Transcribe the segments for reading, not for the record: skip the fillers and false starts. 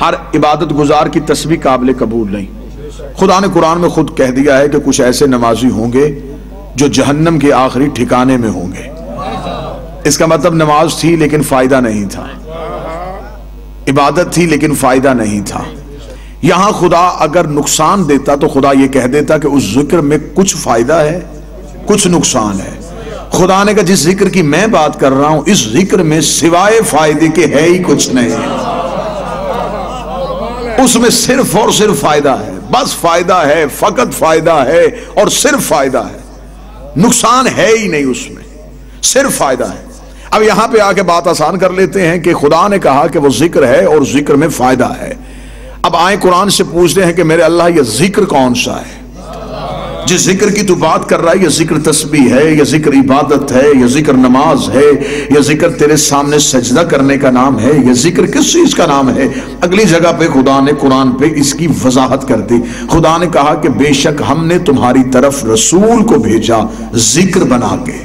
ہر عبادت گزار کی تسبیح قابل قبول نہیں۔ خدا نے قرآن میں خود کہہ دیا ہے کہ کچھ ایسے نمازی ہوں گے جو جہنم کے آخری ٹھکانے میں ہوں گے۔ اس کا مطلب نماز تھی لیکن فائدہ نہیں تھا، عبادت تھی لیکن فائدہ نہیں تھا۔ یہاں خدا اگر نقصان دیتا تو خدا یہ کہہ دیتا کہ اس ذکر میں کچھ فائدہ ہے کچھ نقصان ہے۔ خدا نے کہا جس ذکر کی میں بات کر رہا ہوں اس ذکر میں سوائے فائدے کے ہے ہی کچھ نہیں، اس میں صرف اور صرف فائدہ ہے، بس فائدہ ہے، فقط فائدہ ہے اور صرف فائدہ ہے، نقصان ہے ہی نہیں، اس میں صرف فائدہ ہے۔ اب یہاں پہ آ کے بات آسان کر لیتے ہیں کہ خدا نے کہا کہ وہ ذکر ہے اور ذکر میں فائدہ ہے۔ اب آئیں قرآن سے پوچھتے ہیں کہ میرے اللہ یہ ذکر کون سا ہے؟ جس ذکر کی تو بات کر رہا ہے یہ ذکر تسبیح ہے، یہ ذکر عبادت ہے، یہ ذکر نماز ہے، یہ ذکر تیرے سامنے سجدہ کرنے کا نام ہے، یہ ذکر کس چیز کا نام ہے؟ اگلی جگہ پہ خدا نے قرآن پہ اس کی وضاحت کر دی۔ خدا نے کہا کہ بے شک ہم نے تمہاری طرف رسول کو بھیجا ذکر بنا کے۔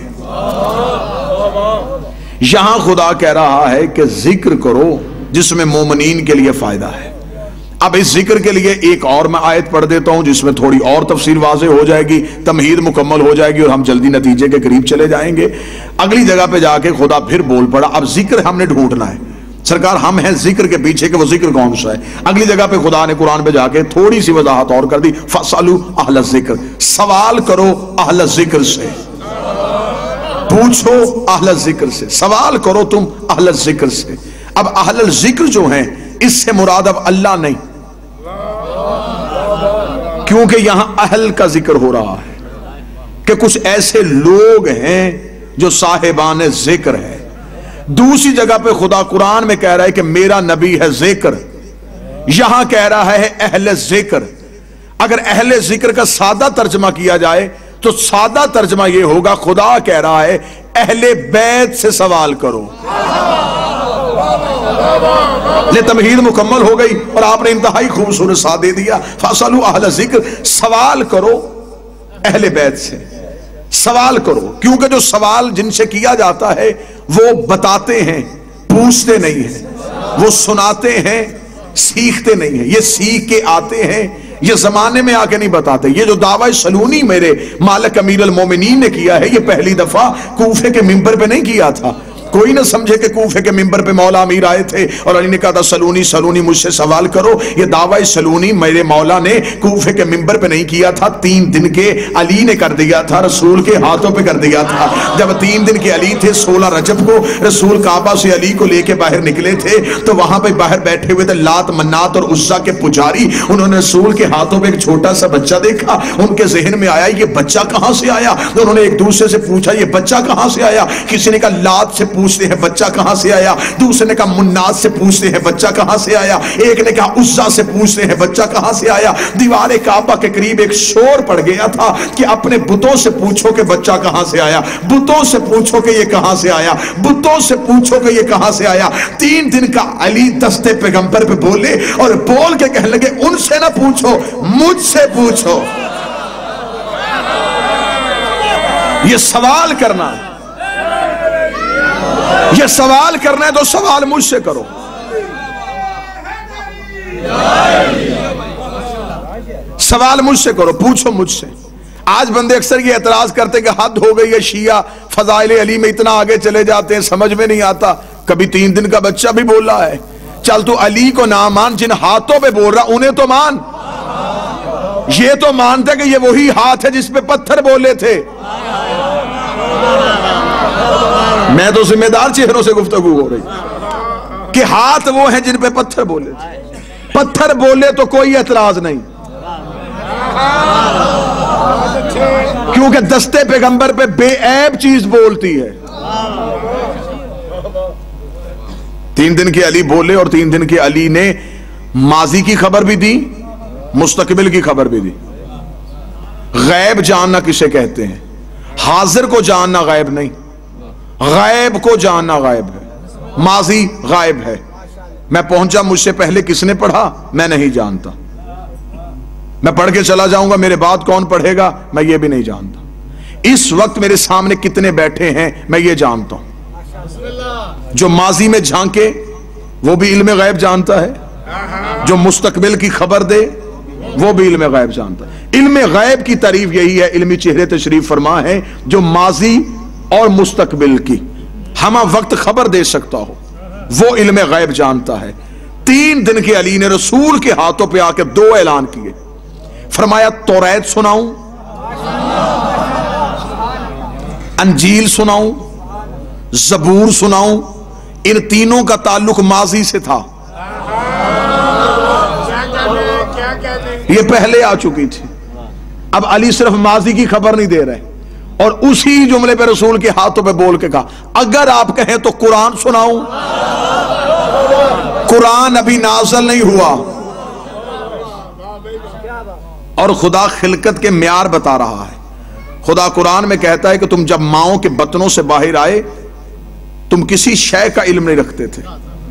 یہاں خدا کہہ رہا ہے کہ ذکر کرو جس میں مومنین کے لیے فائدہ ہے۔ اب اس ذکر کے لیے ایک اور میں آیت پڑھ دیتا ہوں جس میں تھوڑی اور تفسیر واضح ہو جائے گی، تمہید مکمل ہو جائے گی اور ہم جلدی نتیجے کے قریب چلے جائیں گے۔ اگلی جگہ پہ جا کے خدا پھر بول پڑا، اب ذکر ہم نے ڈھونڈنا ہے، سرکار ہم ہیں ذکر کے پیچھے کہ وہ ذکر کون سا ہے۔ اگلی جگہ پہ خدا نے قرآن پہ جا کے تھوڑی سی وضاحت اور کر دی، فَاسْأَلُوا أَهْلَ الذِّكْرِ، سوال کرو اہل ذکر سے، پوچھو اہل ذکر سے، سوال کرو تم اہل ذکر سے۔ اب اہل ذکر جو ہیں اس سے مراد اب اللہ نہیں، کیونکہ یہاں اہل کا ذکر ہو رہا ہے کہ کچھ ایسے لوگ ہیں جو صاحبان ذکر ہے۔ دوسری جگہ پہ خدا قرآن میں کہہ رہا ہے کہ میرا نبی ہے ذکر، یہاں کہہ رہا ہے اہل ذکر۔ اگر اہل ذکر کا سادہ ترجمہ کیا جائے تو سادہ ترجمہ یہ ہوگا، خدا کہہ رہا ہے اہل بیت سے سوال کرو۔ یہ تمہید مکمل ہو گئی اور آپ نے انتہائی خوبصورت سا دے دیا، فَاسْأَلُوا أَهْلَ الذِّكْرِ، سوال کرو اہل بیت سے، سوال کرو، کیونکہ جو سوال جن سے کیا جاتا ہے وہ بتاتے ہیں، پوچھتے نہیں ہیں، وہ سناتے ہیں، سیکھتے نہیں ہیں، یہ سیکھ کے آتے ہیں، یہ زمانے میں آ کے نہیں بتاتے۔ یہ جو دعویٰ سلونی میرے مالک امیر المومنین نے کیا ہے یہ پہلی دفعہ کوفے کے منبر پہ نہیں کیا تھا۔ کوئی نہ سمجھے کہ کوفے کے منبر پہ مولا امیر آئے تھے اور علی نے کہا تھا سلونی سلونی مجھ سے سوال کرو۔ یہ دعویٰ سلونی میرے مولا نے کوفے کے منبر پہ نہیں کیا تھا، 3 دن کے علی نے کر دیا تھا، رسول کے ہاتھوں پہ کر دیا تھا۔ جب 3 دن کے علی تھے، 16 رجب کو رسول کعبہ سے علی کو لے کے باہر نکلے تھے تو وہاں پہ باہر بیٹھے ہوئے تھے لات منات اور عزا کے پجاری۔ انہوں نے رسول کے ہاتھوں پہ ایک چھوٹا سا بچہ دیکھا، ان کے ذہن میں آیا یہ بچہ کہاں سے آیا؟ انہوں نے ایک دوسرے سے پوچھا یہ بچہ کہاں سے آیا؟ کسی نے کہا لات سے پوچھتے ہیں بچہ کہاں سے آیا، دوسرے نے کہا منات سے پوچھتے ہیں بچہ کہاں سے آیا، ایک نے کہا عزا سے پوچھتے ہیں بچہ کہاں سے آیا۔ دیوار کعبہ کے قریب ایک شور پڑ گیا تھا کہ اپنے بتوں سے پوچھو کہ بچہ کہاں سے آیا، بتوں سے پوچھو کہ یہ کہاں سے آیا، بتوں سے پوچھو کہ یہ کہاں سے آیا۔ 3 دن کا علی دستے پیغمبر پہ بولے اور بول کے کہنے لگے ان سے نہ پوچھو مجھ سے پوچھو۔ یہ سوال کرنا، یہ سوال کرنا ہے تو سوال مجھ سے کرو۔ سوال مجھ سے کرو، پوچھو مجھ سے۔ آج بندے اکثر یہ اعتراض کرتے کہ حد ہو گئی ہے، شیعہ فضائل علی میں اتنا آگے چلے جاتے ہیں، سمجھ میں نہیں آتا۔ کبھی 3 دن کا بچہ بھی بول رہا ہے، چل تو علی کو نہ مان، جن ہاتھوں پہ بول رہا انہیں تو مان۔ یہ تو مانتے کہ یہ وہی ہاتھ ہے جس پہ پتھر بولے تھے۔ میں تو ذمہ دار چہروں سے گفتگو ہو رہی کہ ہاتھ وہ ہیں جن پہ پتھر بولے تھے۔ پتھر بولے تو کوئی اعتراض نہیں، کیونکہ دستے پیغمبر پہ بے عیب چیز بولتی ہے۔ 3 دن کے علی بولے اور 3 دن کے علی نے ماضی کی خبر بھی دی، مستقبل کی خبر بھی دی۔ غیب جاننا کسے کہتے ہیں؟ حاضر کو جاننا غیب نہیں، غیب کو جاننا غیب ہے۔ ماضی غائب ہے، میں پہنچا مجھ سے پہلے کس نے پڑھا میں نہیں جانتا، میں پڑھ کے چلا جاؤں گا میرے بعد کون پڑھے گا میں یہ بھی نہیں جانتا، اس وقت میرے سامنے کتنے بیٹھے ہیں میں یہ جانتا ہوں۔ جو ماضی میں جھانکے وہ بھی علم غیب جانتا ہے، جو مستقبل کی خبر دے وہ بھی علم غیب جانتا ہے۔ علم غیب کی تعریف یہی ہے، علمی چہرے تشریف فرما ہے جو ماضی اور مستقبل کی ہمہ وقت خبر دے سکتا ہو، وہ علم غیب جانتا ہے۔ 3 دن کے علی نے رسول کے ہاتھوں پہ آ کے 2 اعلان کیے، فرمایا توریت سناؤں، انجیل سناؤں، زبور سناؤں۔ ان تینوں کا تعلق ماضی سے تھا، یہ پہلے آ چکی تھی۔ اب علی صرف ماضی کی خبر نہیں دے رہے، اور اسی جملے پہ رسول کے ہاتھوں پہ بول کے کہا اگر آپ کہیں تو قرآن سناؤں۔ قرآن ابھی نازل نہیں ہوا، اور خدا خلقت کے معیار بتا رہا ہے۔ خدا قرآن میں کہتا ہے کہ تم جب ماؤں کے بطنوں سے باہر آئے تم کسی شے کا علم نہیں رکھتے تھے،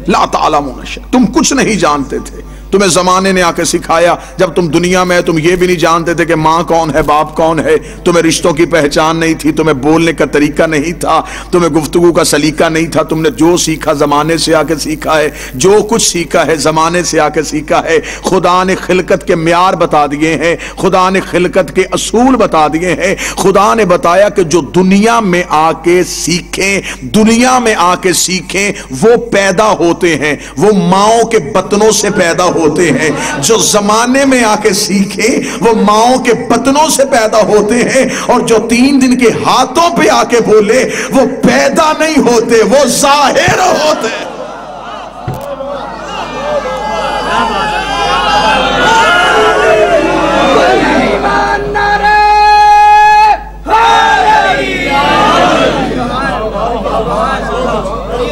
لا تعلمون شیئا، تم کچھ نہیں جانتے تھے۔ تمہیں زمانے نے آ کے سکھایا، جب تم دنیا میں تم یہ بھی نہیں جانتے تھے کہ ماں کون ہے، باپ کون ہے، تمہیں رشتوں کی پہچان نہیں تھی، تمہیں بولنے کا طریقہ نہیں تھا، تمہیں گفتگو کا سلیقہ نہیں تھا۔ تم نے جو سیکھا زمانے سے آ کے سیکھا ہے، جو کچھ سیکھا ہے زمانے سے آ کے سیکھا ہے۔ خدا نے خلقت کے معیار بتا دیے ہیں، خدا نے خلقت کے اصول بتا دیے ہیں۔ خدا نے بتایا کہ جو دنیا میں آ کے سیکھیں، دنیا میں آ کے سیکھیں، وہ پیدا ہوتے ہیں، وہ ماؤں کے بطنوں سے پیدا ہوتے ہیں۔ جو زمانے میں آ کے سیکھے وہ ماؤں کے بطنوں سے پیدا ہوتے ہیں، اور جو 3 دن کے ہاتھوں پہ آ کے بولے وہ پیدا نہیں ہوتے، وہ ظاہر ہوتے ہیں۔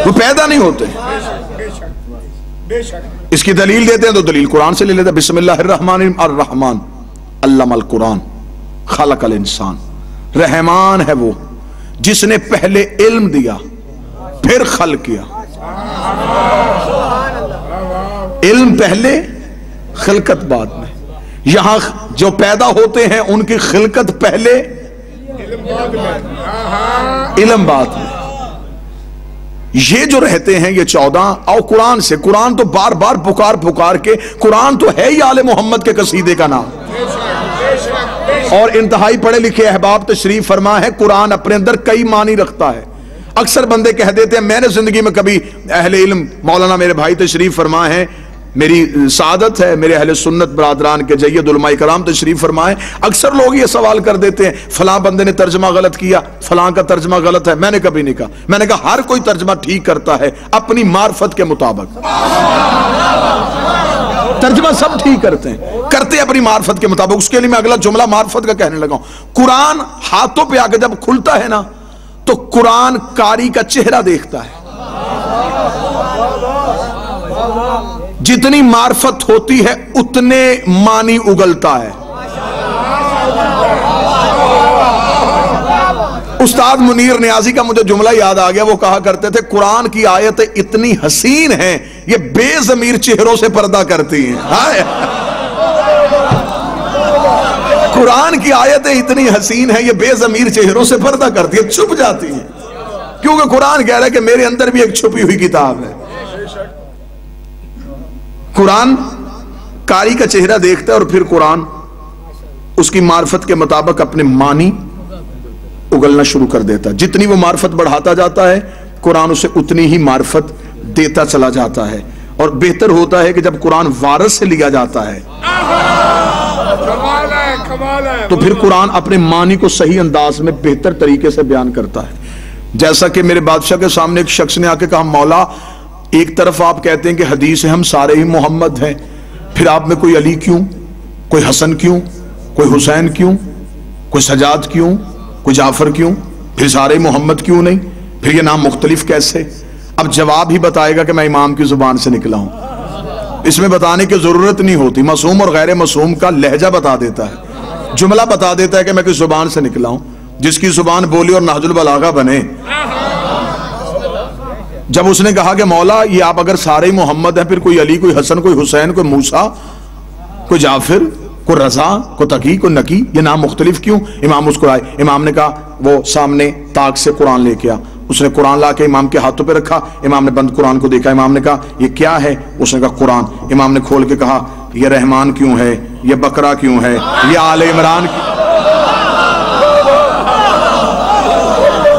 وہ پیدا نہیں ہوتے۔ اس کی دلیل دیتے ہیں تو دلیل قرآن سے لے لیتے ہیں۔ بسم اللہ الرحمن الرحمن علم القرآن خلق الانسان۔ رحمان ہے وہ جس نے پہلے علم دیا پھر خلق کیا۔ علم پہلے خلقت بعد میں۔ یہاں جو پیدا ہوتے ہیں ان کی خلقت پہلے علم بعد میں۔ یہ جو رہتے ہیں یہ 14 اور قرآن سے، قرآن تو بار بار پکار کے، قرآن تو ہے ہی آل محمد کے قصیدے کا نام، اور انتہائی پڑھے لکھے احباب تشریف فرما ہے۔ قرآن اپنے اندر کئی معنی رکھتا ہے۔ اکثر بندے کہہ دیتے ہیں، میں نے زندگی میں کبھی اہل علم مولانا میرے بھائی تشریف فرما ہے، میری سعادت ہے میرے اہل سنت برادران کے جید علماء کرام تشریف فرمائے، اکثر لوگ یہ سوال کر دیتے ہیں فلاں بندے نے ترجمہ غلط کیا، فلاں کا ترجمہ غلط ہے۔ میں نے کبھی نہیں کہا، میں نے کہا ہر کوئی ترجمہ ٹھیک کرتا ہے اپنی معرفت کے مطابق۔ ترجمہ سب ٹھیک کرتے اپنی معرفت کے مطابق۔ اس کے لیے میں اگلا جملہ معرفت کا کہنے لگا ہوں۔ قرآن ہاتھوں پہ آ کے جب کھلتا ہے نا تو قرآن قاری کا چہرہ دیکھتا ہے۔ جتنی معرفت ہوتی ہے اتنے معنی اگلتا ہے۔ استاد منیر نیازی کا مجھے جملہ یاد آ گیا، وہ کہا کرتے تھے قرآن کی آیتیں اتنی حسین ہیں یہ بے ضمیر چہروں سے پردہ کرتی ہیں۔ قرآن کی آیتیں اتنی حسین ہیں یہ بے ضمیر چہروں سے پردہ کرتی ہیں، چھپ جاتی ہیں، کیونکہ قرآن کہہ رہا ہے کہ میرے اندر بھی ایک چھپی ہوئی کتاب ہے۔ قرآن قاری کا چہرہ دیکھتا ہے اور پھر قرآن اس کی معرفت کے مطابق اپنے معنی اگلنا شروع کر دیتا ہے۔ جتنی وہ معرفت بڑھاتا جاتا ہے قرآن اسے اتنی ہی معرفت دیتا چلا جاتا ہے، اور بہتر ہوتا ہے کہ جب قرآن وارث سے لیا جاتا ہے تو پھر قرآن اپنے معنی کو صحیح انداز میں بہتر طریقے سے بیان کرتا ہے۔ جیسا کہ میرے بادشاہ کے سامنے ایک شخص نے آ کے کہا، مولا ایک طرف آپ کہتے ہیں کہ حدیث ہے ہم سارے ہی محمد ہیں، پھر آپ میں کوئی علی کیوں، کوئی حسن کیوں، کوئی حسین کیوں، کوئی سجاد کیوں، کوئی جعفر کیوں، پھر سارے محمد کیوں نہیں، پھر یہ نام مختلف کیسے؟ اب جواب ہی بتائے گا کہ میں امام کی زبان سے نکلا ہوں، اس میں بتانے کی ضرورت نہیں ہوتی۔ معصوم اور غیر معصوم کا لہجہ بتا دیتا ہے، جملہ بتا دیتا ہے کہ میں کس زبان سے نکلا ہوں۔ جس کی زبان بولی اور نہج البلاغہ بنے۔ جب اس نے کہا کہ مولا یہ آپ اگر سارے محمد ہیں، پھر کوئی علی، کوئی حسن، کوئی حسین، کوئی موسیٰ، کوئی جعفر، کوئی رضا، کوئی تقی، کوئی نقی، یہ نام مختلف کیوں؟ امام مسکرائے۔ امام نے کہا، وہ سامنے طاق سے قرآن لے کے آ، اس نے قرآن لا کے امام کے ہاتھوں پہ رکھا، امام نے بند قرآن کو دیکھا، امام نے کہا یہ کیا ہے؟ اس نے کہا قرآن۔ امام نے کھول کے کہا یہ رحمان کیوں ہے، یہ بقرہ کیوں ہے، یہ آل عمران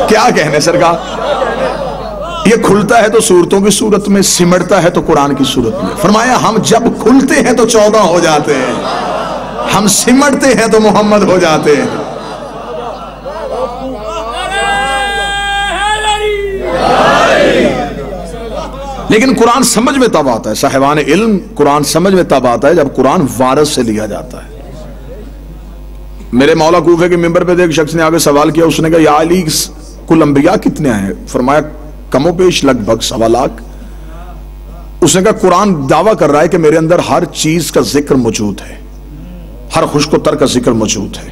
کیا کہنے سرکار؟ یہ کھلتا ہے تو صورتوں کی صورت میں، سمٹتا ہے تو قرآن کی صورت میں۔ فرمایا ہم جب کھلتے ہیں تو 14 ہو جاتے ہیں، ہم سمٹتے ہیں تو محمد ہو جاتے ہیں۔ لیکن قرآن سمجھ میں تب آتا ہے، صاحبان علم، قرآن سمجھ میں تب آتا ہے جب قرآن وارث سے لیا جاتا ہے۔ میرے مولا کوفے کے ممبر پہ ایک شخص نے آگے سوال کیا، اس نے کہا یا علی کل انبیاء کتنے ہیں؟ فرمایا کم و بیش لگ بھگ 1.25 لاکھ۔ اس نے کہا قرآن دعویٰ کر رہا ہے کہ میرے اندر ہر چیز کا ذکر موجود ہے، ہر خشک و تر کا ذکر موجود ہے،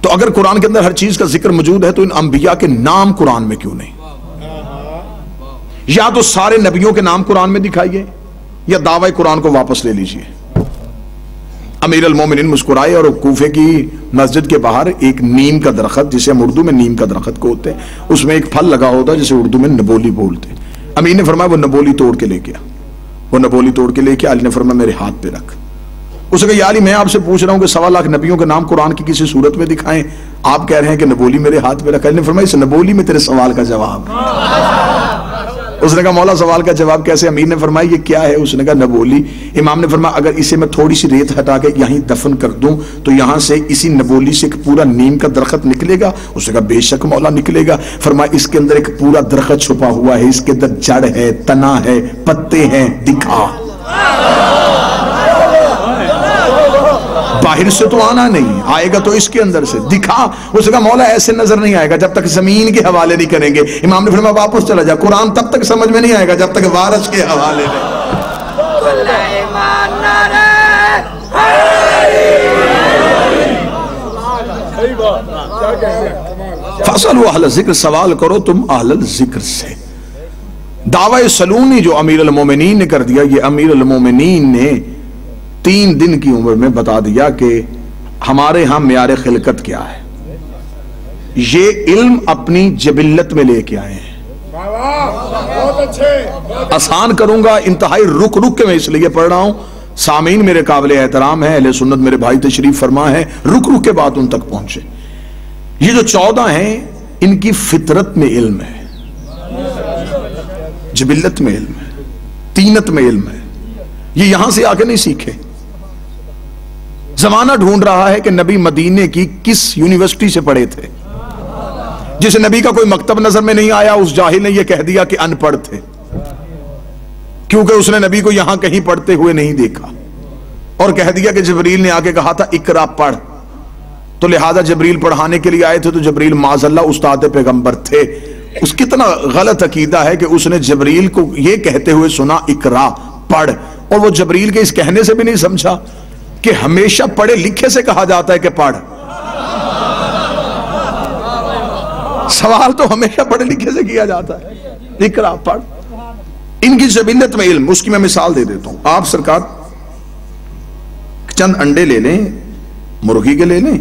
تو اگر قرآن کے اندر ہر چیز کا ذکر موجود ہے تو ان انبیاء کے نام قرآن میں کیوں نہیں؟ یا تو سارے نبیوں کے نام قرآن میں دکھائیے یا دعوی قرآن کو واپس لے لیجئے۔ امیر المومنین مسکرائے اور کوفے کی مسجد کے باہر ایک نیم کا درخت، جسے ہم اردو میں نیم کا درخت کہتے ہیں، اس میں ایک پھل لگا ہوتا ہے جسے اردو میں نبولی بولتے ہیں۔ امیر نے فرمایا وہ نبولی توڑ کے لے کے آ، وہ نبولی توڑ کے لے کے علی نے فرمایا میرے ہاتھ پہ رکھ۔ اس نے کہا یا علی میں آپ سے پوچھ رہا ہوں کہ 1.25 لاکھ نبیوں کے نام قرآن کی کسی صورت میں دکھائیں، آپ کہہ رہے ہیں کہ نبولی میرے ہاتھ پہ رکھا۔ علی نے فرمایا اس نبولی میں تیرے سوال کا جواب۔ اس نے کہا مولا سوال کا جواب کیسے؟ امیر نے فرمایا یہ کیا ہے؟ اس نے کہا نبولی۔ امام نے فرمایا اگر اسے میں تھوڑی سی ریت ہٹا کے یہیں دفن کر دوں تو یہاں سے اسی نبولی سے ایک پورا نیم کا درخت نکلے گا؟ اس نے کہا بے شک مولا نکلے گا۔ فرمایا اس کے اندر ایک پورا درخت چھپا ہوا ہے، اس کے اندر جڑ ہے، تنا ہے، پتے ہیں، دکھا۔ باہر سے تو آنا نہیں، آئے گا تو اس کے اندر سے، دکھا۔ اس نے کہا مولا ایسے نظر نہیں آئے گا جب تک زمین کے حوالے نہیں کریں گے۔ امام نے فرمایا واپس چلا جا، قرآن تب تک سمجھ میں نہیں آئے گا جب تک وارث کے حوالے نہیں۔ فَاسْأَلُوا أَهْلَ الذِّكْرِ، سوال کرو تم اہل الذکر سے۔ دعوی سلونی جو امیر المومنین نے کر دیا، یہ امیر المومنین نے 3 دن کی عمر میں بتا دیا کہ ہمارے ہاں معیار خلقت کیا ہے۔ یہ علم اپنی جبلت میں لے کے آئے ہیں۔ آسان کروں گا، انتہائی رک رک کے میں اس لیے پڑھ رہا ہوں، سامعین میرے قابل احترام ہیں، اہل سنت میرے بھائی تشریف فرما ہے، رک رک کے بات ان تک پہنچے۔ یہ جو 14 ہیں ان کی فطرت میں علم ہے، جبلت میں علم ہے، تینت میں علم ہے، یہ یہاں سے آ کے نہیں سیکھے۔ زمانہ ڈھونڈ رہا ہے کہ نبی مدینے کی کس یونیورسٹی سے پڑھے تھے۔ جسے نبی کا کوئی مکتب نظر میں نہیں آیا اس جاہل نے یہ کہہ دیا کہ ان پڑھ تھے، کیونکہ اس نے نبی کو یہاں کہیں پڑھتے ہوئے نہیں دیکھا، اور کہہ دیا کہ جبریل نے آکے کہا تھا اقرا پڑھ، تو لہذا جبریل پڑھانے کے لیے آئے تھے، تو جبریل معاذ اللہ استاد پیغمبر تھے۔ اس کتنا غلط عقیدہ ہے کہ اس نے جبریل کو یہ کہتے ہوئے سنا اقرا پڑھ، اور وہ جبریل کے اس کہنے سے بھی نہیں سمجھا کہ ہمیشہ پڑھے لکھے سے کہا جاتا ہے کہ پڑھ۔ سوال تو ہمیشہ پڑھے لکھے سے کیا جاتا ہے، اقرا پڑھ۔ ان کی جبلت میں علم، اس کی میں مثال دے دیتا ہوں۔ آپ سرکار چند انڈے لے لیں، مرغی کے لے لیں،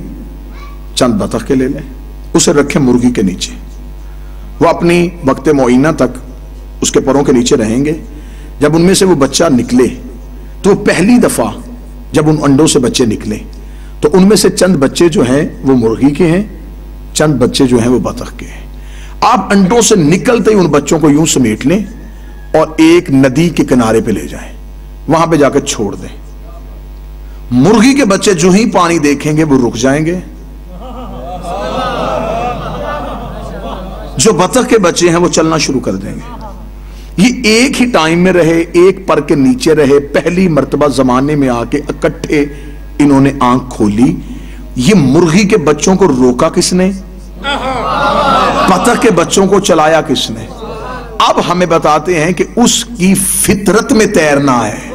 چند بطخ کے لے لیں، اسے رکھیں مرغی کے نیچے، وہ اپنی وقت معینہ تک اس کے پروں کے نیچے رہیں گے۔ جب ان میں سے وہ بچہ نکلے تو پہلی دفعہ جب ان انڈوں سے بچے نکلے تو ان میں سے چند بچے جو ہیں وہ مرغی کے ہیں، چند بچے جو ہیں وہ بطخ کے ہیں۔ آپ انڈوں سے نکلتے ہی ان بچوں کو یوں سمیٹ لیں اور ایک ندی کے کنارے پہ لے جائیں، وہاں پہ جا کے چھوڑ دیں۔ مرغی کے بچے جو ہی پانی دیکھیں گے وہ رک جائیں گے، جو بطخ کے بچے ہیں وہ چلنا شروع کر دیں گے۔ یہ ایک ہی ٹائم میں رہے، ایک پر کے نیچے رہے، پہلی مرتبہ زمانے میں آ کے اکٹھے انہوں نے آنکھ کھولی۔ یہ مرغی کے بچوں کو روکا کس نے؟ بطخ کے بچوں کو چلایا کس نے؟ اب ہمیں بتاتے ہیں کہ اس کی فطرت میں تیرنا ہے،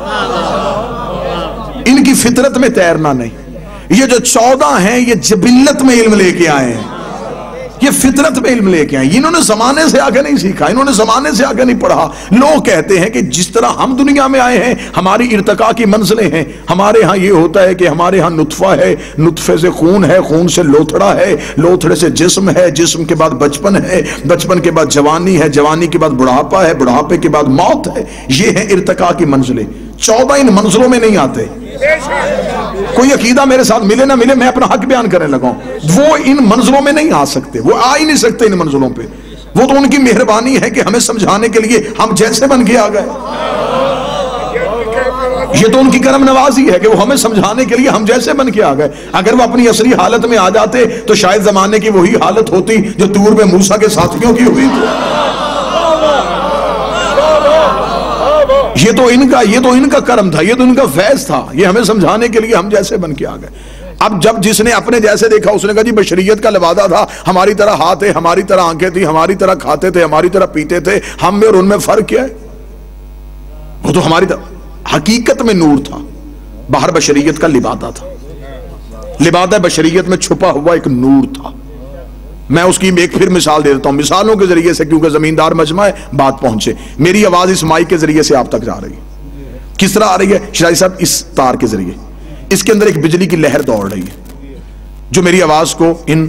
ان کی فطرت میں تیرنا نہیں۔ یہ جو 14 ہیں یہ جبلت میں علم لے کے آئے ہیں، یہ فطرت میں علم لے کے آئے. انہوں نے زمانے سے آگے نہیں سیکھا, انہوں نے زمانے سے آگے نہیں پڑھا. لوگ کہتے ہیں کہ جس طرح ہم دنیا میں آئے ہیں ہماری ارتقاء کی منزلیں ہیں. ہمارے ہاں یہ ہوتا ہے کہ ہمارے ہاں نطفہ ہے, نطفے سے خون ہے, خون سے لوتھڑا ہے, لوتھڑے سے جسم ہے, جسم کے بعد بچپن ہے, بچپن کے بعد جوانی ہے, جوانی کے بعد بڑھاپا ہے, بڑھاپے کے بعد موت ہے. یہ ہے ارتقاء کی منزلیں. 14 ان منزلوں میں نہیں آتے. کوئی عقیدہ میرے ساتھ ملے نہ ملے, میں اپنا حق بیان کرنے لگا ہوں. وہ ان منزلوں میں نہیں آ سکتے, وہ آ ہی نہیں سکتے ان منزلوں پہ. وہ تو ان کی مہربانی ہے کہ ہمیں سمجھانے کے لیے ہم جیسے بن کے آ گئے. یہ تو ان کی کرم نوازی ہے کہ وہ ہمیں سمجھانے کے لیے ہم جیسے بن کے آ گئے. اگر وہ اپنی اصلی حالت میں آ جاتے تو شاید زمانے کی وہی حالت ہوتی جو طور میں موسیٰ کے ساتھیوں کی ہوئی تھی. یہ تو ان کا کرم تھا, یہ تو ان کا فیض تھا. یہ ہمیں سمجھانے کے لیے ہم جیسے بن کے آ گئے. اب جب جس نے اپنے جیسے دیکھا اس نے کہا جی بشریت کا لبادہ تھا, ہماری طرح ہاتھ ہے, ہماری طرح آنکھیں تھی, ہماری طرح کھاتے تھے, ہماری طرح پیتے تھے, ہم میں اور ان میں فرق کیا ہے؟ وہ تو ہماری طرح حقیقت میں نور تھا, باہر بشریت کا لبادہ تھا. لبادہ بشریت میں چھپا ہوا ایک نور تھا. میں اس کی ایک پھر مثال دے دیتا ہوں, مثالوں کے ذریعے سے, کیونکہ زمیندار مجمع ہے, بات پہنچے. میری آواز اس مائک کے ذریعے سے آپ تک جا رہی ہے. کس طرح آ رہی ہے شرائع صاحب؟ اس تار کے ذریعے. اس کے اندر ایک بجلی کی لہر دوڑ رہی ہے جو میری آواز کو ان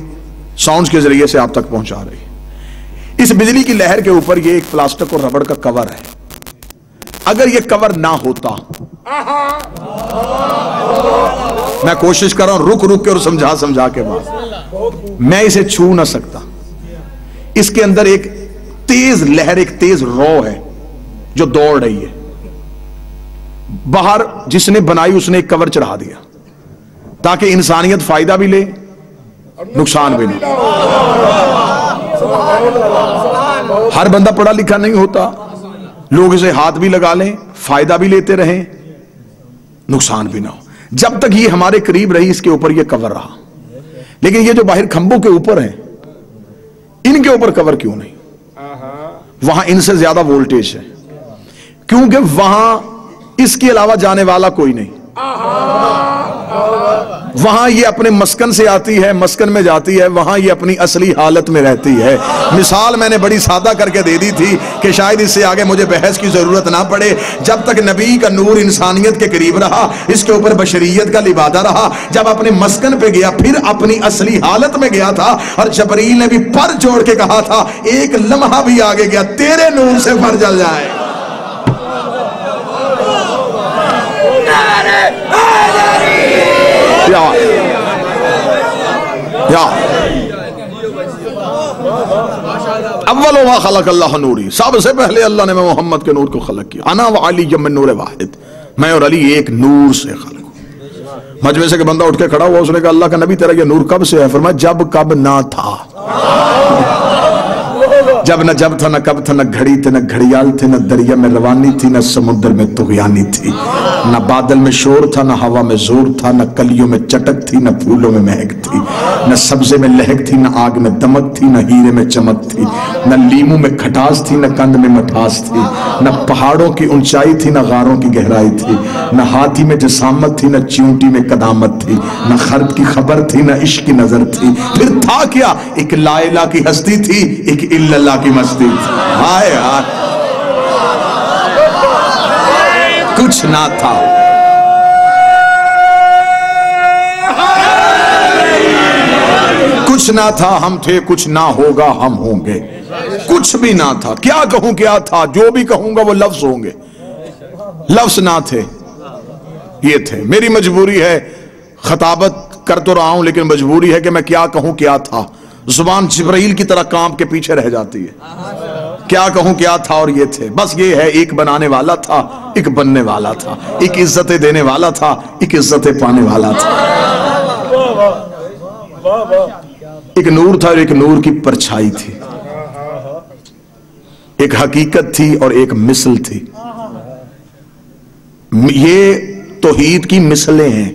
ساؤنڈز کے ذریعے سے آپ تک پہنچا رہی ہے. اس بجلی کی لہر کے اوپر یہ ایک پلاسٹک اور ربڑ کا کور ہے. اگر یہ کور نہ ہوتا, میں کوشش کر رہا ہوں رک رک کے اور سمجھا کے بعد, میں اسے چھو نہ سکتا. اس کے اندر ایک تیز لہر, ایک تیز رو ہے جو دوڑ رہی ہے. باہر جس نے بنائی اس نے ایک کور چڑھا دیا تاکہ انسانیت فائدہ بھی لے, نقصان بھی لے. ہر بندہ پڑھا لکھا نہیں ہوتا, لوگ اسے ہاتھ بھی لگا لیں, فائدہ بھی لیتے رہیں, نقصان بھی نہ ہو. جب تک یہ ہمارے قریب رہی اس کے اوپر یہ کور رہا. لیکن یہ جو باہر کھمبوں کے اوپر ہیں ان کے اوپر کور کیوں نہیں؟ وہاں ان سے زیادہ وولٹیج ہے, کیونکہ وہاں اس کے علاوہ جانے والا کوئی نہیں. وہاں یہ اپنے مسکن سے آتی ہے, مسکن میں جاتی ہے, وہاں یہ اپنی اصلی حالت میں رہتی ہے. مثال میں نے بڑی سادہ کر کے دے دی تھی کہ شاید اس سے آگے مجھے بحث کی ضرورت نہ پڑے. جب تک نبی کا نور انسانیت کے قریب رہا, اس کے اوپر بشریت کا لبادہ رہا. جب اپنے مسکن پہ گیا پھر اپنی اصلی حالت میں گیا تھا, اور جبریل نے بھی پر جوڑ کے کہا تھا ایک لمحہ بھی آگے گیا تیرے نور سے پر جل جائے. اول ما خلق اللہ نوری, سب سے پہلے اللہ نے محمد کے نور کو خلق کیا. انا وعلی من نور واحد, میں اور علی ایک نور سے خلق ہوں. مجمع سے کہ بندہ اٹھ کے کھڑا ہوا, اس نے کہا اللہ کا نبی تیرا یہ نور کب سے ہے؟ فرمایا جب کب نہ تھا. جب نہ جب تھا, نہ کب تھا, نہ گھڑی تھے, نہ گھڑیال تھے, نہ دریا میں روانی تھی, نہ سمندر میں طغیانی تھی, نہ بادل میں شور تھا, نہ ہوا میں زور تھا, نہ کلیوں میں چٹک تھی, نہ پھولوں میں مہک تھی, نہ سبزے میں لہک تھی, نہ آگ میں دمک تھی, نہ ہیرے میں چمک تھی, نہ لیموں میں کھٹاس تھی, نہ کند میں مٹھاس تھی, نہ پہاڑوں کی اونچائی تھی, نہ غاروں کی گہرائی تھی, نہ ہاتھی میں جسامت تھی, نہ چیونٹی میں قدامت تھی, نہ خرد کی خبر تھی, نہ عشق کی نظر تھی. پھر تھا کیا؟ ایک لا الہ کی ہستی تھی, ایک الا اللہ کی مستی تھی. ہائے ہائے, کچھ نہ تھا. کچھ نہ تھا ہم تھے, کچھ نہ ہوگا ہم ہوں گے. کچھ بھی نہ تھا, کیا کہوں کیا تھا, جو بھی کہوں گا وہ لفظ ہوں گے. لفظ نہ تھے, یہ تھے. میری مجبوری ہے, خطابت کر تو رہا ہوں لیکن مجبوری ہے کہ میں کیا کہوں کیا تھا. زبان جبرائیل کی طرح کام کے پیچھے رہ جاتی ہے. کیا کہوں کیا تھا, اور یہ تھے. بس یہ ہے, ایک بنانے والا تھا, ایک بننے والا تھا, ایک عزتیں دینے والا تھا, ایک عزتیں پانے والا تھا. ایک نور تھا اور ایک نور کی پرچھائی تھی. ایک حقیقت تھی اور ایک مثل تھی. یہ توحید کی مثلیں ہیں.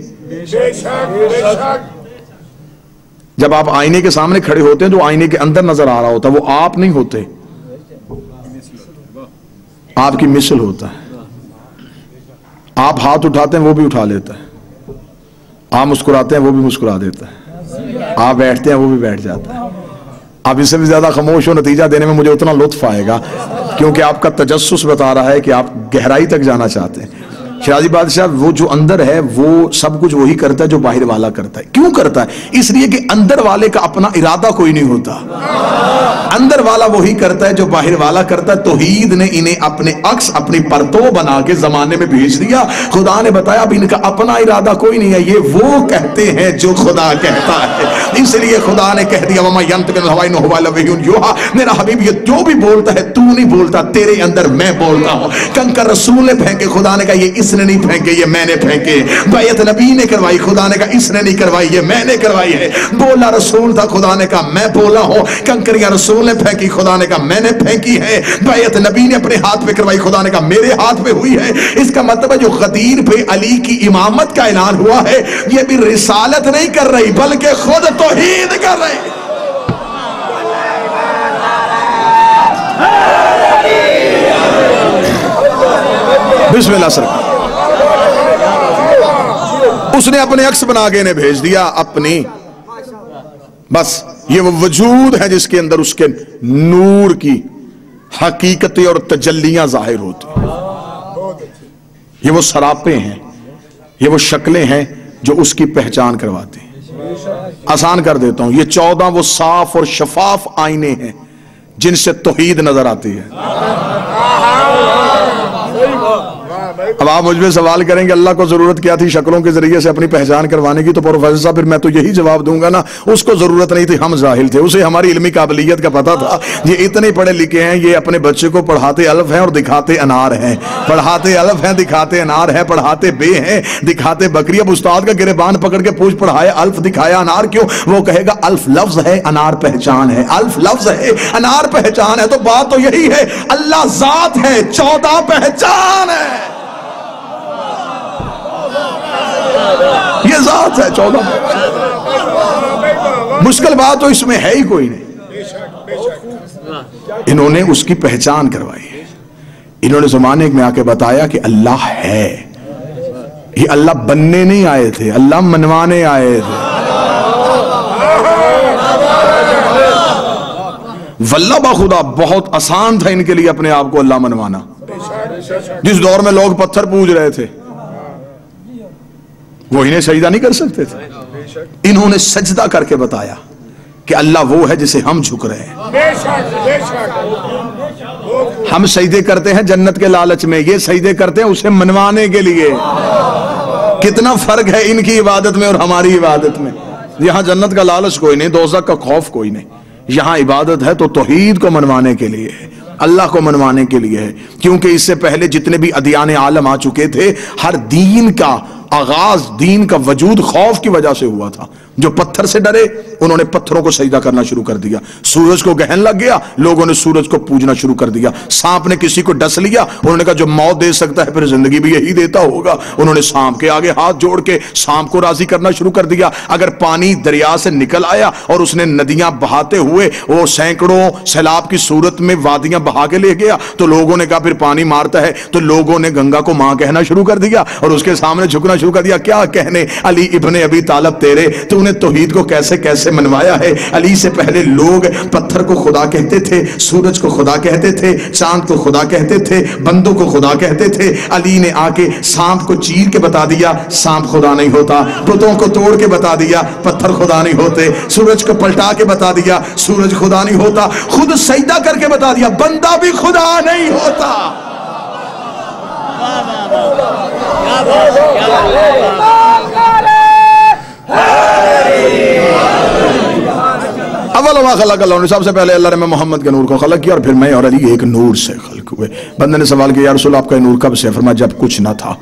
جب آپ آئینے کے سامنے کھڑے ہوتے ہیں جو آئینے کے اندر نظر آ رہا ہوتا ہے وہ آپ نہیں ہوتے, آپ کی مثل ہوتا ہے. آپ ہاتھ اٹھاتے ہیں وہ بھی اٹھا لیتا ہے, آپ مسکراتے ہیں وہ بھی مسکرا دیتا ہے, آپ بیٹھتے ہیں وہ بھی بیٹھ جاتا ہے. آپ اس سے بھی زیادہ خاموش ہو، نتیجہ دینے میں مجھے اتنا لطف آئے گا، کیونکہ آپ کا تجسس بتا رہا ہے کہ آپ گہرائی تک جانا چاہتے ہیں۔ شیرازی بادشاہ، وہ جو اندر ہے وہ سب کچھ وہی کرتا ہے جو باہر والا کرتا ہے۔ کیوں کرتا ہے؟ اس لیے کہ اندر والے کا اپنا ارادہ کوئی نہیں ہوتا، اندر والا وہی کرتا ہے جو باہر والا کرتا ہے۔ توحید نے انہیں اپنے عکس، اپنی پرتو بنا کے زمانے میں بھیج دیا۔ خدا نے بتایا اب ان کا اپنا ارادہ کوئی نہیں ہے، یہ وہ کہتے ہیں جو خدا کہتا ہے۔ اس لیے خدا نے کہہ دیا وَمَا يَنْطِقُ عَنِ الْهَوَىٰ إِنْ هُوَ إِلَّا وَحْيٌ يُوحَىٰ، میرا حبیب یہ جو بھی بولتا ہے تو نہیں بولتا، تیرے اندر میں بولتا ہوں۔ کنکر رسول نے پھینکے، خدا نے کہا یہ اس نے نہیں پھینکے، یہ میں نے پھینکے۔ بیعت نبی نے کروائی، خدا نے کہا اس نے نہیں کروائی، یہ میں نے کروائی ہے۔ بولا رسول تھا، خدا نے کہا میں بولا ہوں۔ کنکریاں رسول نے پھینکی، خدا نے کہا میں نے پھینکی ہے۔ بیعت نبی نے اپنے ہاتھ پہ کروائی، خدا نے کہا میرے ہاتھ پہ ہوئی ہے۔ اس کا مطلب ہے جو غدیر پہ علی کی امامت کا اعلان ہوا ہے، یہ بھی رسالت نہیں کر رہی بلکہ خود توحید کر رہی۔ بسم اللہ سر، اس نے اپنے عکس بنا کے انہیں بھیج دیا اپنی، بس یہ وہ وجود ہے جس کے اندر اس کے نور کی حقیقتیں اور تجلیاں ظاہر ہوتی ہیں۔ یہ وہ سراپے ہیں، یہ وہ شکلیں ہیں جو اس کی پہچان کرواتے ہیں۔ آسان کر دیتا ہوں، یہ 14 وہ صاف اور شفاف آئینے ہیں جن سے توحید نظر آتی ہے۔ اب آپ مجھ میں سوال کریں گے اللہ کو ضرورت کیا تھی شکلوں کے ذریعے سے اپنی پہچان کروانے کی؟ تو پروفیسر صاحب پھر میں تو یہی جواب دوں گا نا، اس کو ضرورت نہیں تھی، ہم جاہل تھے، اسے ہماری علمی قابلیت کا پتہ تھا۔ یہ اتنے پڑھے لکھے ہیں، یہ اپنے بچے کو پڑھاتے الف ہیں اور دکھاتے انار ہیں، پڑھاتے الف ہیں دکھاتے انار ہیں، پڑھاتے بے ہیں دکھاتے بکری۔ اب استاد کا گریبان پکڑ کے پوچھ پڑھائے الف دکھایا انار کیوں؟ وہ کہے گا الف لفظ ہے، انار پہچان ہے، الف لفظ ہے، انار پہچان ہے۔ تو بات تو یہی ہے، اللہ ذات ہے، 14 پہچان ہے، یہ ذات ہے 14۔ مشکل بات تو اس میں ہے ہی کوئی نہیں۔ انہوں نے اس کی پہچان کروائی، انہوں نے زمانے میں آ کے بتایا کہ اللہ ہے۔ یہ اللہ بننے نہیں آئے تھے، اللہ منوانے آئے تھے۔ واللہ بخدا بہت آسان تھا ان کے لیے اپنے آپ کو اللہ منوانا۔ جس دور میں لوگ پتھر پوج رہے تھے وہ انہیں سجدہ نہیں کر سکتے تھے، انہوں نے سجدہ کر کے بتایا کہ اللہ وہ ہے جسے ہم جھک رہے ہیں۔ ہم سجدے کرتے ہیں جنت کے لالچ میں، یہ سجدے کرتے ہیں اسے منوانے کے لیے۔ کتنا فرق ہے ان کی عبادت میں اور ہماری عبادت میں۔ یہاں جنت کا لالچ کوئی نہیں، دوزخ کا خوف کوئی نہیں، یہاں عبادت ہے تو توحید کو منوانے کے لیے ہے، اللہ کو منوانے کے لیے ہے۔ کیونکہ اس سے پہلے جتنے بھی ادیان عالم آ چکے تھے، ہر دین کا آغاز، دین کا وجود خوف کی وجہ سے ہوا تھا۔ جو پتھر سے ڈرے انہوں نے پتھروں کو سجدہ کرنا شروع کر دیا، سورج کو گہن لگ گیا لوگوں نے سورج کو پوجنا شروع کر دیا، سانپ نے کسی کو ڈس لیا انہوں نے کہا جو موت دے سکتا ہے پھر زندگی بھی یہی دیتا ہوگا، انہوں نے سانپ کے آگے ہاتھ جوڑ کے سانپ کو راضی کرنا شروع کر دیا۔ اگر پانی دریا سے نکل آیا اور اس نے ندیاں بہاتے ہوئے وہ سینکڑوں سیلاب کی صورت میں وادیاں بہا کے لے گیا تو لوگوں نے کہا پھر پانی مارتا ہے، تو لوگوں نے گنگا کو ماں کہنا شروع کر دیا اور اس کے سامنے جھکنا شروع کر دیا۔ کیا کہنے علی ابن ابی طالب تیرے، تو نے توحید کو کیسے کیسے منوایا ہے۔ علی سے پہلے لوگ پتھر کو خدا کہتے تھے، سورج کو خدا کہتے تھے، چاند کو خدا کہتے تھے، بندوں کو خدا کہتے تھے۔ علی نے آ کے سانپ کو چیر کے بتا دیا سانپ خدا نہیں ہوتا، بتوں کو توڑ کے بتا دیا پتھر خدا نہیں ہوتے، سورج کو پلٹا کے بتا دیا سورج خدا نہیں ہوتا، خود سجدہ کر کے بتا دیا بندہ بھی خدا نہیں ہوتا۔ اول ما خلق اللہ نے، سب سے پہلے اللہ نے محمد کے نور کو خلق کیا اور پھر میں اور علی ایک نور سے خلق ہوئے۔ بندے نے سوال کیا یا رسول آپ کا نور کب سے ہے؟ فرمایا جب کچھ نہ تھا۔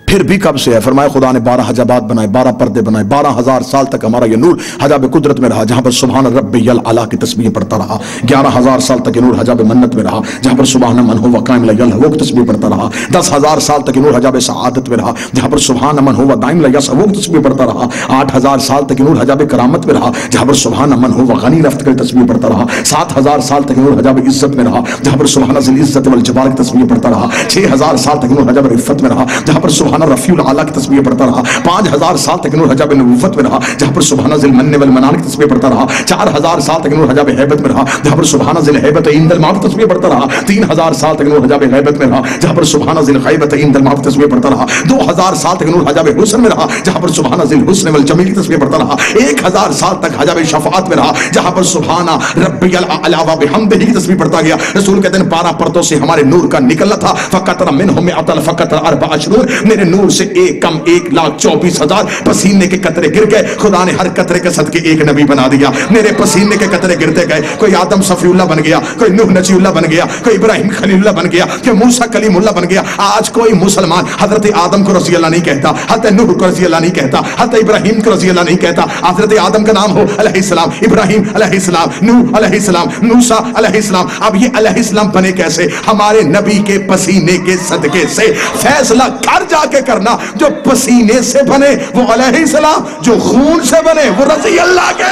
پھر بھی کب سے ہے؟ فرمایا خدا نے 12 حجابات بنائے، 12 پردے بنائے، 12,000 سال تک ہمارا یہ نور حجاب قدرت میں رہا، جہاں پر سبحان ربی العلیٰ کی تسبیح پڑھتا رہا۔ 11,000 سال تک یہ نور حجاب منت میں رہا، جہاں پر سبحان من ہوا قائم لیل وہ تسبیح پڑھتا رہا۔ 10,000 سال تک یہ نور حجاب سعادت میں رہا، جہاں پر سبحان من ہوا دائم لیس وہ تسبیح پڑھتا رہا۔ 8,000 سال تک یہ نور حجاب کرامت میں رہا، جہاں پر سبحان من ہوا غنی رفت کا تسبیح پڑھتا رہا۔ 7,000 سال تک یہ نور حجاب عزت میں رہا، جہاں پر سبحان ذی العزت والجبار کی تسبیح پڑھتا رہا۔ 6,000 سال تک یہ نور حجاب عفت میں رہا، جہاں پر سبحان سبحان رفیع الاعلیٰ کی تسبیح پڑھتا رہا، 5000 سال تک نور حجاب نبوت میں رہا جہاں پر سبحان ذی المن والمنان کی تسبیح پڑھتا رہا، 4000 سال تک نور حجاب ہیبت میں رہا جہاں پر سبحان ذی الہیبت عند الموت کی تسبیح پڑھتا رہا، 3000 سال تک نور حجاب غیبت میں رہا جہاں پر سبحان ذی الغیبت عند الموت کی تسبیح پڑھتا رہا، 2000 سال تک نور حجاب حسن میں رہا جہاں پر سبحان ذی الحسن والجمیل کی تسبیح پڑھتا رہا، 1000 سال تک حجاب شفاعت میں رہا جہاں پر سبحان ربی الاعلی وبحمدہ کی تسبیح پڑھتا گیا۔ رسول کہتے ہیں 12 پرتوں سے ہمارے نور کا نکلنا تھا، فقطر منہم مئۃ فقطر 24، میرے نور سے ایک کم 1,24,000 پسینے کے قطرے گر گئے، خدا نے ہر قطرے کے صدقے ایک نبی بنا دیا۔ میرے پسینے کے قطرے گرتے گئے، کوئی آدم صفی اللہ بن گیا، کوئی نوح نجی اللہ بن گیا، کوئی ابراہیم خلیل اللہ بن گیا، کوئی موسیٰ کلیم اللہ بن گیا۔ آج کوئی مسلمان حضرت آدم کو رضی اللہ نہیں کہتا، حضرت نوح کو رضی اللہ نہیں کہتا، حضرت ابراہیم کو رضی اللہ نہیں کہتا۔ حضرت آدم کا نام ہو علیہ السلام، ابراہیم علیہ السلام، نوح علیہ السلام، موسیٰ علیہ السلام۔ اب یہ علیہ السلام بنے کیسے؟ ہمارے نبی کے پسینے کے صدقے سے۔ فیصلہ گھر جا کے کرنا، جو پسینے سے بنے وہ علیہ السلام، جو خون سے بنے وہ رضی اللہ کے